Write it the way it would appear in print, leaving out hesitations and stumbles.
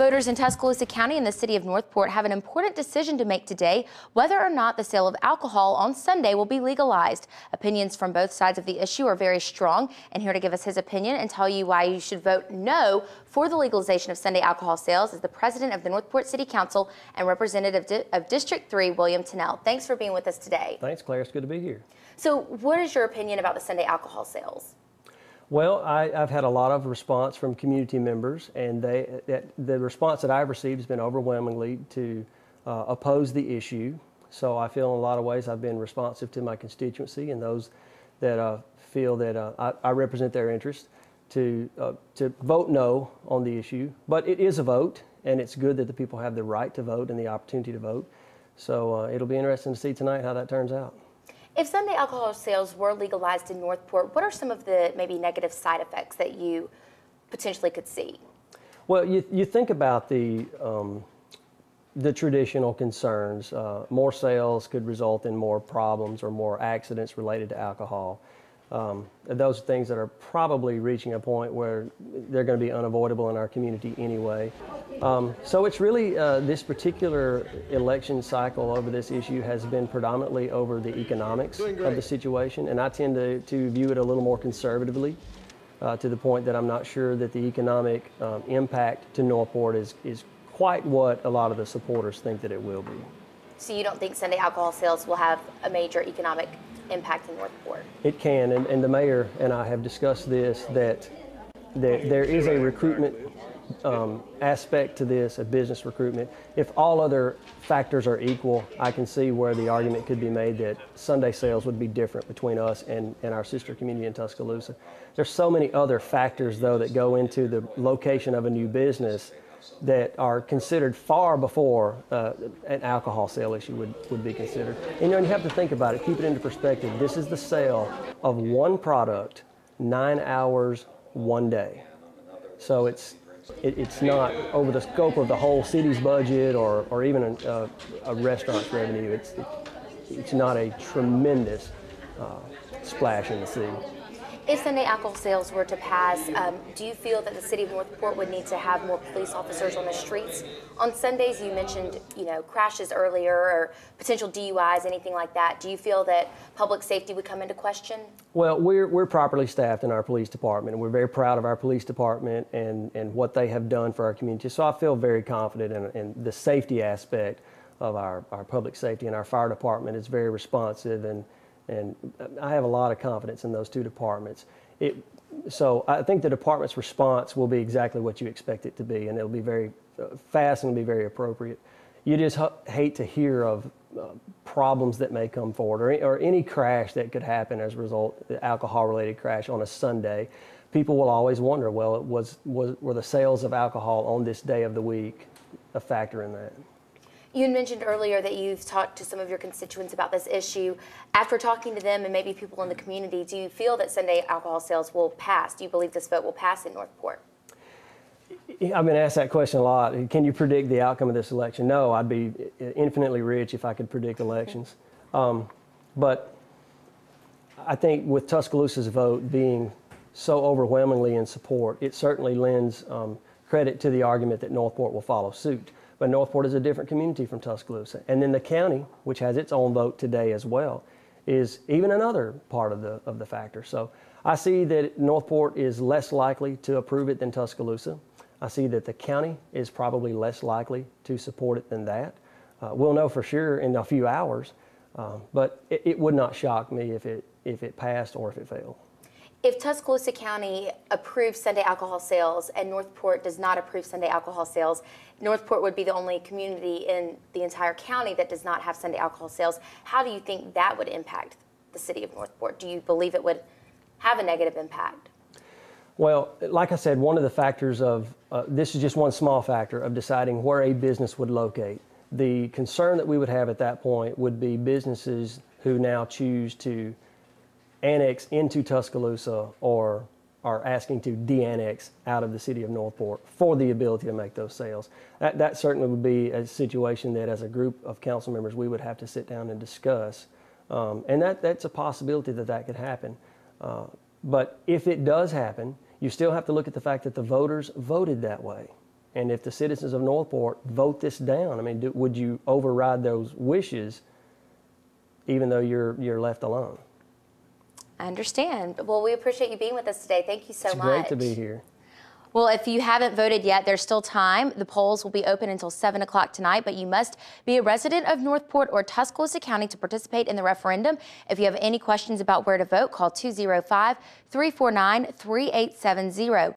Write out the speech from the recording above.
Voters in Tuscaloosa County and the city of Northport have an important decision to make today, whether or not the sale of alcohol on Sunday will be legalized. Opinions from both sides of the issue are very strong, and here to give us his opinion and tell you why you should vote no for the legalization of Sunday alcohol sales is the president of the Northport City Council and representative of District 3, William Tunnell. Thanks for being with us today. Thanks, Claire. It's good to be here. So what is your opinion about the Sunday alcohol sales? Well, I've had a lot of response from community members, and the response that I've received has been overwhelmingly to oppose the issue. So I feel in a lot of ways I've been responsive to my constituency and those that feel that I represent their interest to vote no on the issue. But it is a vote, and it's good that the people have the right to vote and the opportunity to vote. So it'll be interesting to see tonight how that turns out. If Sunday alcohol sales were legalized in Northport, what are some of the maybe negative side effects that you potentially could see? Well, you think about the traditional concerns. More sales could result in more problems or more accidents related to alcohol. Those are things that are probably reaching a point where they're going to be unavoidable in our community anyway. So it's really this particular election cycle over this issue has been predominantly over the economics of the situation, and I tend to view it a little more conservatively to the point that I'm not sure that the economic impact to Northport is quite what a lot of the supporters think that it will be. So you don't think Sunday alcohol sales will have a major economic impact in Northport? It can, and the mayor and I have discussed this, that there is a recruitment aspect to this, a business recruitment. If all other factors are equal, I can see where the argument could be made that Sunday sales would be different between us and our sister community in Tuscaloosa. There's so many other factors, though, that go into the location of a new business that are considered far before an alcohol sale issue would be considered. And you have to think about it, keep it into perspective. This is the sale of one product, 9 hours, one day. So it's not over the scope of the whole city's budget or even a restaurant's revenue. It's not a tremendous splash in the sea. If Sunday alcohol sales were to pass, do you feel that the city of Northport would need to have more police officers on the streets? On Sundays, you mentioned, crashes earlier or potential DUIs, anything like that. Do you feel that public safety would come into question? Well, we're properly staffed in our police department, and we're very proud of our police department and what they have done for our community. So I feel very confident in the safety aspect of our public safety, and our fire department is very responsive, and I have a lot of confidence in those two departments. So I think the department's response will be exactly what you expect it to be, and it'll be very fast and be very appropriate. You just hate to hear of problems that may come forward or any crash that could happen as a result, the alcohol-related crash on a Sunday. People will always wonder, well, were the sales of alcohol on this day of the week a factor in that? You had mentioned earlier that you've talked to some of your constituents about this issue. After talking to them and maybe people in the community, do you feel that Sunday alcohol sales will pass? Do you believe this vote will pass in Northport? I've been asked that question a lot. Can you predict the outcome of this election? No, I'd be infinitely rich if I could predict elections. But I think with Tuscaloosa's vote being so overwhelmingly in support, it certainly lends credit to the argument that Northport will follow suit. But Northport is a different community from Tuscaloosa. And then the county, which has its own vote today as well, is even another part of the factor. So I see that Northport is less likely to approve it than Tuscaloosa. I see that the county is probably less likely to support it than that. We'll know for sure in a few hours, but it would not shock me if it passed or if it failed. If Tuscaloosa County approves Sunday alcohol sales and Northport does not approve Sunday alcohol sales, Northport would be the only community in the entire county that does not have Sunday alcohol sales. How do you think that would impact the city of Northport? Do you believe it would have a negative impact? Well, like I said, one of the factors of, this is just one small factor of deciding where a business would locate. The concern that we would have at that point would be businesses who now choose to annex into Tuscaloosa or are asking to de-annex out of the city of Northport for the ability to make those sales. That certainly would be a situation that as a group of council members we would have to sit down and discuss. And that's a possibility that could happen. But if it does happen, you still have to look at the fact that the voters voted that way. And if the citizens of Northport vote this down, I mean, would you override those wishes even though you're left alone? I understand. Well, we appreciate you being with us today. Thank you so much. It's great to be here. Well, if you haven't voted yet, there's still time. The polls will be open until 7 o'clock tonight, but you must be a resident of Northport or Tuscaloosa County to participate in the referendum. If you have any questions about where to vote, call 205-349-3870.